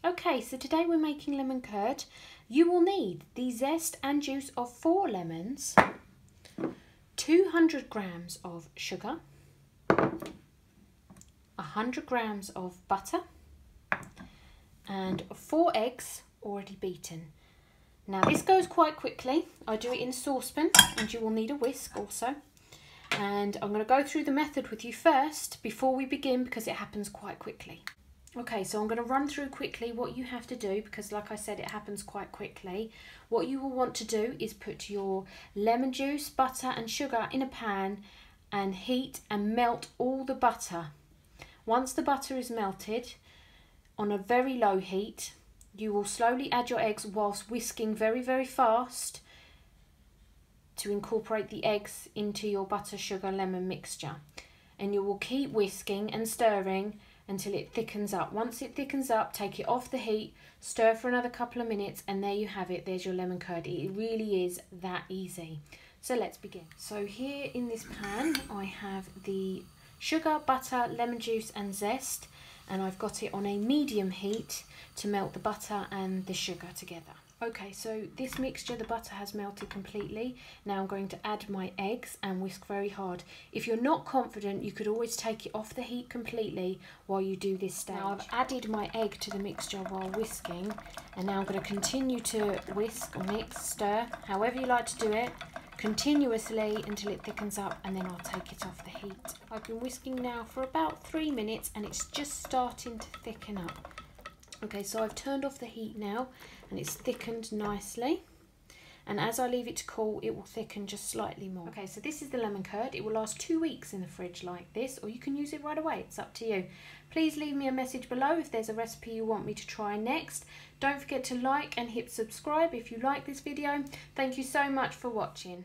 Okay, so today we're making lemon curd. You will need the zest and juice of 4 lemons, 200 grams of sugar, 100 grams of butter, and 4 eggs already beaten. Now this goes quite quickly. I do it in a saucepan, and you will need a whisk also. And I'm going to go through the method with you first before we begin because it happens quite quickly. Okay, so I'm going to run through quickly what you have to do because, like I said, it happens quite quickly. What you will want to do is put your lemon juice, butter and sugar in a pan and heat and melt all the butter. Once the butter is melted on a very low heat, you will slowly add your eggs whilst whisking very, very fast to incorporate the eggs into your butter, sugar, lemon mixture. And you will keep whisking and stirring until it thickens up. Once it thickens up, take it off the heat, stir for another couple of minutes, and there you have it. There's your lemon curd. It really is that easy. So let's begin. So here in this pan, I have the sugar, butter, lemon juice and zest, and I've got it on a medium heat to melt the butter and the sugar together. Okay, so this mixture, the butter has melted completely. Now I'm going to add my eggs and whisk very hard. If you're not confident, you could always take it off the heat completely while you do this stage. Now I've added my egg to the mixture while whisking, and now I'm going to continue to whisk, mix, stir, however you like to do it, continuously until it thickens up, and then I'll take it off the heat. I've been whisking now for about 3 minutes and it's just starting to thicken up. Okay, so I've turned off the heat now and it's thickened nicely, and as I leave it to cool it will thicken just slightly more. Okay, so this is the lemon curd. It will last 2 weeks in the fridge like this, or you can use it right away. It's up to you. Please leave me a message below if there's a recipe you want me to try next. Don't forget to like and hit subscribe if you like this video. Thank you so much for watching.